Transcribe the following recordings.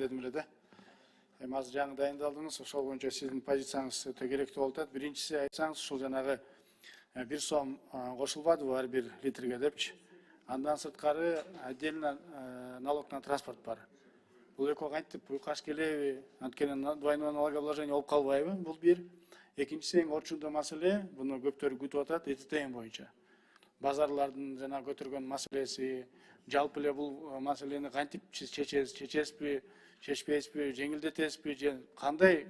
дедим эле да. Эми азыр жаңы дайындалдыңыз, ошол боюнча сиздин позицияңыз өтө керектүү болуп атат. Биринчиси айтсаңыз, ушул жанагы 1 сом кошулбадыбы ар бир литрге депчи. Андан сырткары отдельно налог на транспорт бар. Бул экөө кантип уйкаш келеби, анткени двойное налогообложение болуп калбайбы? Бул бир. Экинчиси эң орчундуу маселе, буну көптөр күтүп атат, ЭТТН боюнча. Базарлардын жана көтөргөн маселеси, жалпы эле бул маселени кантип чечесизби, чечпейсизби, жеңилдетесизби, же кандай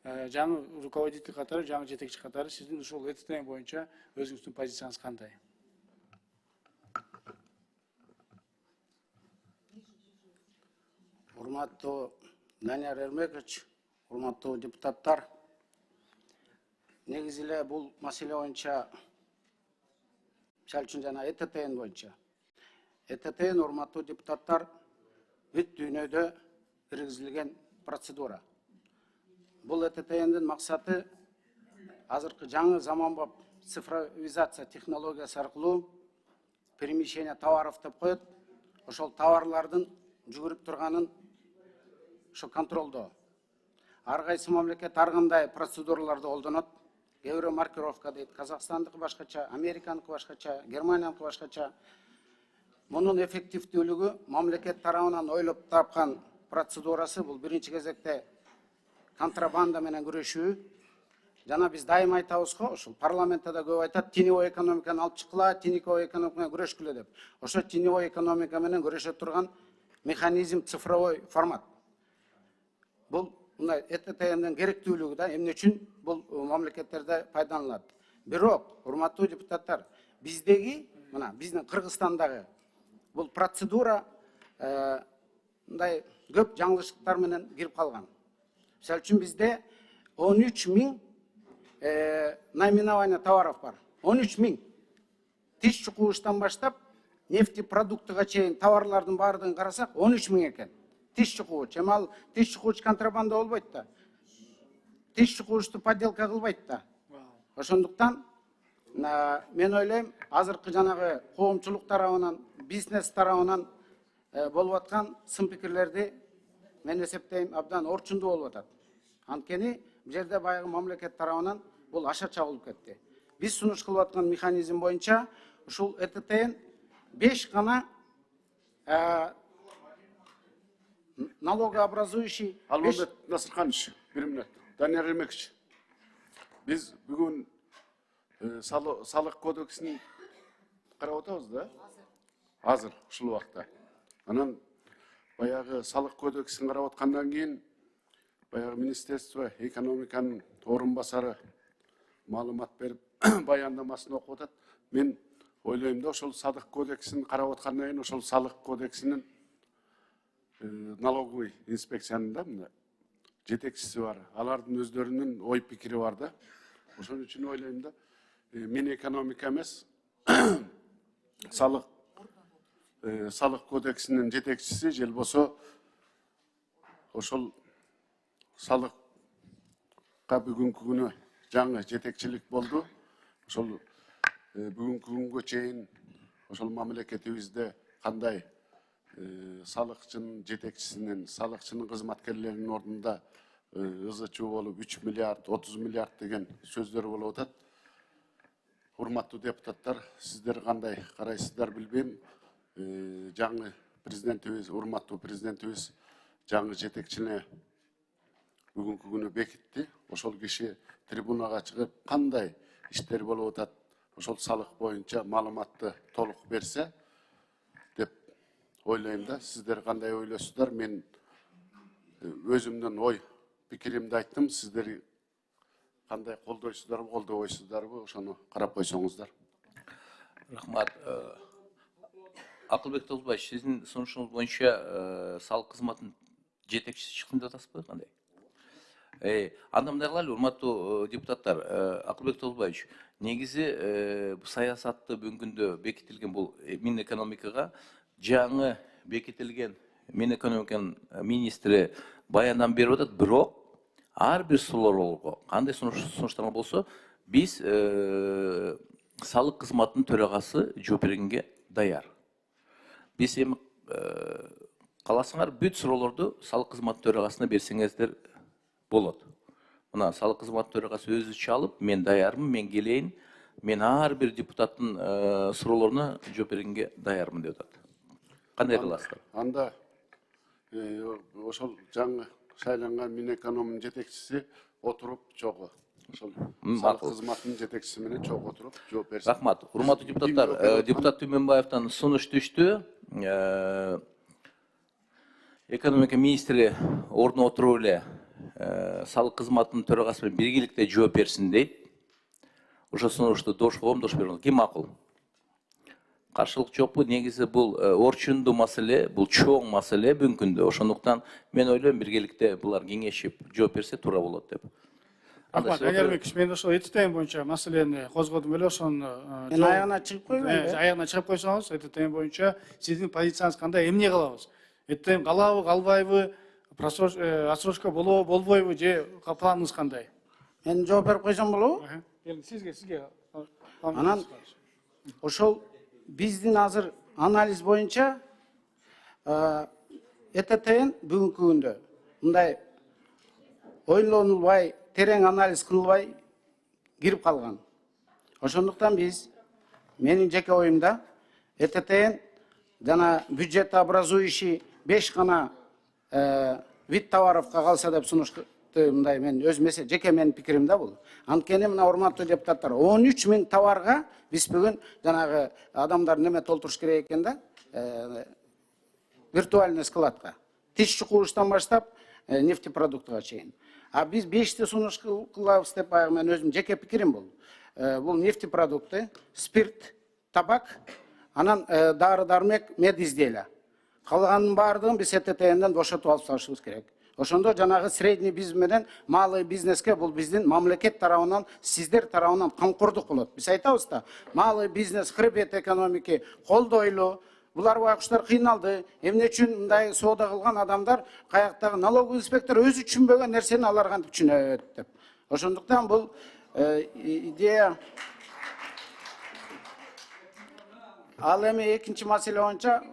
жаңы руководитель катары, жаңы жетекчи катары сиздин ушул ЭТТН боюнча өзүңүздүн позицияңыз кандай? Урматтуу Данияр Эрмекович, урматтуу депутаттар, негизи эле бул маселе боюнча мисалы үчүн жана ЭТТН боюнча. ЭТТН, урматтуу депутаттар, бүт дүйнөдө киргизилген процедура. Бул ЭТТНдин максаты азыркы жаңы заманбап цифровизация технологиясы аркылуу перемещение товаров деп коет. Ошол товарлардын жүгүрүп турганын ошо контролдоо. Ар кайсы мамлекет ар кандай процедураларды колдонот. Кээ маркировка дейт, Казакстандыкы башкача, Американыкы башкача, Германияныкы башкача. Мунун эффективдүүлүгү мамлекет тарабынан ойлоп тапкан процедурасы бул биринчи кезекте контрабанда менен күрөшүү. Жана биз дайыма айтабыз го, ушул парламентте да көп айтат, теневой экономиканы алып чыккыла, теневой экономика менен күрөшкүлө деп. Ошо теневой экономика менен күрөшө турган механизм цифровой формат. Бул мындай ЭТТНдин керектүүлүгү да эмне үчүн бул мамлекеттерде пайдаланылат. Бирок, урматтуу депутаттар, биздеги, мына биздин Кыргызстандагы бул процедура мындай көп жаңылыштыктар менен кирип калган. Мисалы үчүн бизде 13.000 наименование товаров бар. 13.000. Тиш чукуштан баштап нефтепродуктыга чейин товарлардын баардыгын карасак 13.000 экен. Тиш чукууч, эми ал тиш чукууч контрабанда болбойт да. Тиш чукуучту подделка кылбайт да. Ошондуктан мен ойлойм, азыркы жанагы коомчулук тарабынан, бизнес тарабынан болуп аткан сын пикирлерди мен эсептейм абдан орчундуу болуп атат. Анткени бул жерде баягы мамлекет тарабынан бул аша чабылып кетти. Биз сунуш кылып аткан механизм боюнча ушул ЭТТН 5 гана налогообразующий. Алмамбет Насырханович, бир мүнөт. Данияр Эрмекович, биз бүгүн салык кодексин карап атабыз да? Азыр ушул убакта. Анан баягы салык кодексин карап аткандан кийин баягы Министерство экономиканын орун басары маалымат берип баяндамасын окуп атат. Мен ойлойм да, ошол салык кодексин карап аткандан кийин ошол салык кодексинин налоговый инспекциянын да жетекчиси бар. Алардын өздөрүнүн ой пикири бар да. Ошон үчүн ойлойм да, Минэкономика эмес, салык кодексинин жетекчиси же болбосо ошол салыкка бүгүнкү күнү жаңы жетекчилик болду. Ошол бүгүнкү күнгө чейин ошол мамлекетибизде кандай салыкчынын жетекчисинин, салыкчынын кызматкерлеринин ордунда ызы-чуу болуп 3 миллиард, 30 миллиард деген сөздөр болуп атат. Урматтуу депутаттар, сиздер кандай карайсыздар билбейм. Жаңы президентибиз, урматтуу президентибиз жаңы жетекчине бүгүнкү күнү бекитти. Ошол киши трибунага чыгып кандай иштер болуп атат, ошол салык боюнча маалыматты толук берсе деп ойлойм да. Сиздер кандай ойлойсуздар? Мен өзүмдүн ой пикиримди айттым. Сиздер кандай колдойсуздарбы, колдобойсуздарбы, ошону карап койсоңуздар. Рахмат. Акылбек Толбаевич, сиздин сунушуңуз боюнча салык кызматынын жетекчиси чыксын деп атасызбы, кандай? Анда мындай кылайлы, урматтуу депутаттар, Акылбек Толбаевич, негизи саясатты бүгүнкү күндө бекитилген бул Минэкономикага жаңы бекитилген Минэкономиканын министри баяндама берип атат, бирок ар бир суроолорго кандай сунуштар болсо, биз салык кызматынын төрагасы жооп бергенге даяр. Биз эми кааласаңар бүт суроолорду салык кызматы төрагасына берсеңиздер болот. Мына салык кызматы төрагасы өзү чалып, мен даярмын, мен келейин, мен ар бир депутаттын суроолоруна жооп бергенге даярмын деп атат. Кандай кыласыздар? Анда ошол жаңы шайланган Минэкономдун жетекчиси отуруп чогуу. Ошол салык кызматынын жетекчиси менен чогуу отуруп жооп берсин. Рахмат. Урматтуу депутаттар, депутат Түменбаевтан сунуш түштү. Экономика министри ордуна отуруп эле салык кызматынын төрагасы менен биргеликте жооп берсин дейт. Ошо сунушту дош коом, дош берем. Ким макул? Каршылык жокпу? Негизи бул орчундуу маселе, бул чоң маселе бүгүнкү күндө. Ошондуктан мен ойлойм биргеликте булар кеңешип жооп берсе туура болот деп. Рахмат, Эгербекович, мен ошол ЭТТ боюнча маселени козгодум эле, ошону Мен аягына чыгып койгон. аягына чыгып койсоңуз, ЭТТ боюнча сиздин позицияңыз кандай, эмне кылабыз? ЭТТ калабы, калбайбы, отсрочка болобу, болбойбу, же планыңыз кандай? Мен жооп берип койсом болобу? Сизге. Анан ошол биздин азыр анализ боюнча ЭТТн бүгүнкү күндө мындай ойлонулбай, терең анализ кылбай кирип калган. Ошондуктан биз, менин жеке оюмда, ЭТТн жана бюджетообразующий 5 гана вид товаровго калса деп сунушту, мындай мен өз жеке менин пикирим да бул. Анткени мына урматтуу депутаттар, 13 000 товарга биз бүгүн жанагы адамдар неме толтуруш керек экен да, виртуальный складка. Тиш чукуштан баштап нефтепродуктуга чейин. А биз 5 сунуш кылабыз деп баягы мен өзүм жеке пикирим бул. Бул нефтепродукты, спирт, табак, анан дары-дармек, мед изделия. Калганын баардыгын биз ЭТТнден бошотуп алып салышыбыз керек. Ошондо жанагы средний бизнес менен малый бизнеске бул биздин мамлекет тарабынан, сиздер тарабынан камкордук болот. Биз айтабыз да, малый бизнес, хребет экономики колдойлу. Булар байкуштар кыйналды. Эмне үчүн мындай соода кылган адамдар, каяктагы налоговый инспектор өзү түшүнбөгөн нерсени алар кантип түшүнөт деп. Ошондуктан бул идея. Ал эми экинчи маселе боюнча,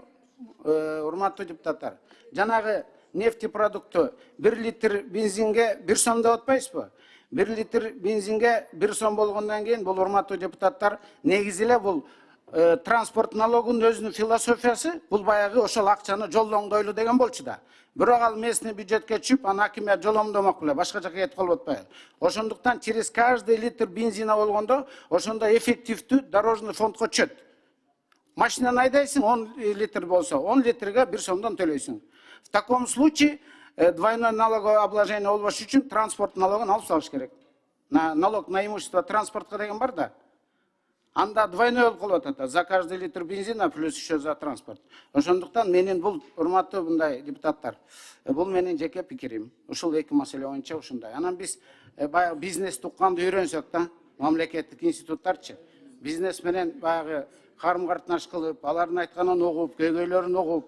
урматтуу депутаттар, жанагы нефтепродукты 1 литр бензинге 1 сом деп атпайсызбы? 1 литр бензинге 1 сом болгондон кийин бул, урматтуу депутаттар, негизи эле бул транспорт налогунун өзүнүн философиясы, бул баягы ошол акчаны жолдоңдойлу деген болчу да. Бирок ал местный бюджетке түшүп, аны акимият жоломдомок беле, башка жака кетип калып атпайбы? Ошондуктан через каждый литр бензина болгондо, ошондо эффективдүү дорожный фондко түшөт. Машинаны айдайсың, 10 литр болсо, 10 литрге 1 сомдон төлөйсүң. В таком случае двойное налоговое обложение болбош үчүн транспорт налогун алып салыш керек. Налог на имущество транспортка деген бар да. Анда двойной болуп калып атат, за каждый литр бензина плюс еще за транспорт. Ошондуктан менин бул, урматтуу мындай депутаттар, бул менин жеке пикирим. Ушул эки маселе боюнча ушундай. Анан биз баягы бизнести укканды үйрөнсөк да, мамлекеттик институттарчы. Бизнес менен баягы карым-катнаш кылып, алардын айтканын угуп, көйгөйлөрүн угуп,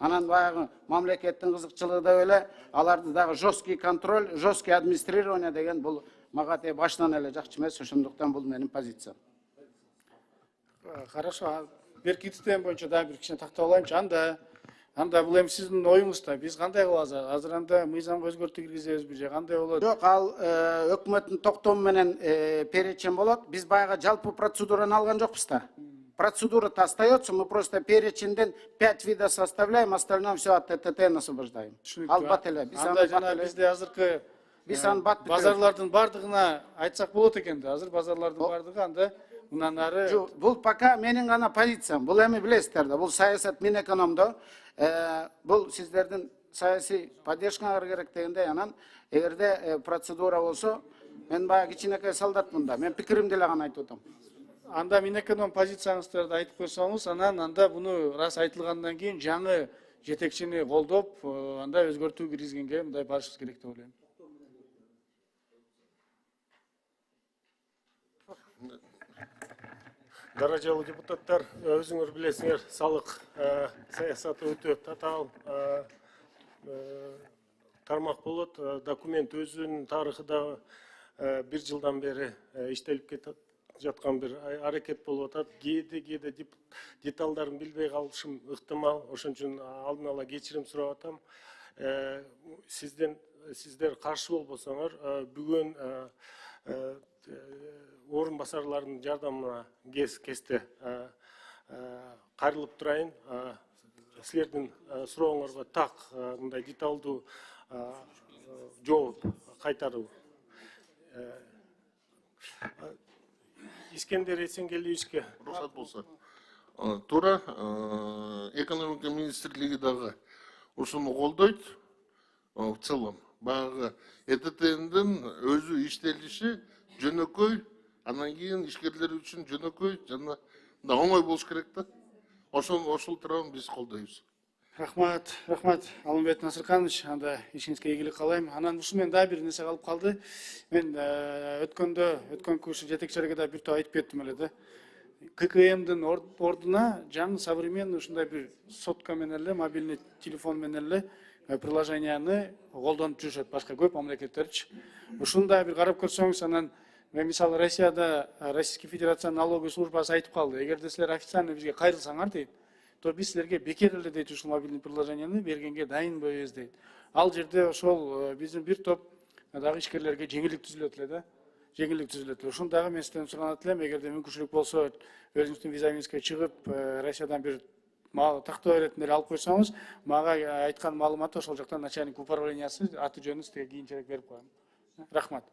анан баягы мамлекеттин кызыкчылыгы деп эле аларды дагы жесткий контроль, жесткий администрирование деген бул мага башынан эле жакчы эмес. Ошондуктан бул менин позициям. Хорошо, берки ИТТ боюнча дагы бир кичине тактап алайынчы. Анда бул эми сиздин оюңузда биз кандай кылабыз? Азыр анда мыйзамга өзгөртүү киргизебизби же кандай болот? Жок, ал өкмөттүн токтому менен перечень болот. Биз баягы жалпы процедураны алган жокпуз да. Процедура-то остается, мы просто переченден 5 видов составляем, остальное все от ТТН освобождаем. Албат эле. Анда жана бизде азыркы базарлардын бардыгына айтсак болот экен да. Азыр базарлардын бардыгы анда мындан ары. Бул пока менин гана позициям. Бул эми билесиздер да, бул саясат Минэкономдо. Бул сиздердин саясий поддержкаңар керек дегендей, анан эгерде процедура болсо, мен баягы кичинекей солдатмын да. Мен пикиримди эле гана айтып атам. Анда Минэконом позицияңыздарды айтып койсоңуз, анан анда буну рас айтылгандан кийин жаңы жетекчини колдоп, анда өзгөртүү киргизгенге мындай барышыбыз керек деп ойлойм. Даражалуу депутаттар, өзүңөр билесиңер, салык саясаты өтө татаал тармак болот. Документ өзүнүн тарыхы да 1 жылдан бери иштелип жаткан бир аракет болуп атат. Кээде деталдарын билбей калышым ыктымал. Ошон үчүн алдын ала кечирим сурап атам. Сиздер каршы болбосоңор, бүгүн орун басарлардын жардамына кесте кайрылып турайын. Силердин сурооңорго так мындай деталдуу жооп кайтаруу. Искендер Эсенгелиевичке Рұқсат болса. Тура экономика министрлиги дагы ушуну колдойт. В целом, баягы ЭТТНдин өзү иштелиши жөнөкөй, анан кийин ишкерлер үчүн жөнөкөй жана оңой болуш керек да. Ошол тууралуу биз колдойбуз. Рахмат, Алмамбет Насырканович, анда ишиңизге ийгилик каалайм. Анан ушу менен дагы бир нерсе калып калды. Мен өткөн курс жетекчилерге да бир топ айтып кеттим эле да. ККМдин ордуна жаңы современный ушундай бир сотка менен эле, мобильный телефон менен эле приложенияны колдонуп жүрүшөт башка көп мамлекеттерчи. Ушуну да бир карап көрсөңүз, анан мен мисалы Россияда Российский Федерациянын налоговый службасы айтып калды. Эгерде силер официально бизге кайрылсаңар дейт, то биз силерге бекер эле дейт ушул мобильный приложенияны бергенге дайынбыз дейт. Ал жерде ошол биздин бир топ дагы ишкерлерге жеңилдик түзүлөт эле да. Жеңилдик түзүлөт эле. Ушуну дагы мен сизден суранат элем, эгерде мүмкүнчүлүк болсо, өзүңүздүн визамиңизге чыгып, Россиядан бир тактоо иретинде алып койсоңуз, мага айткан маалыматты ошол жактан начальник управлениясы аты жөнүн сизге кийинчерээк берип коем. Рахмат.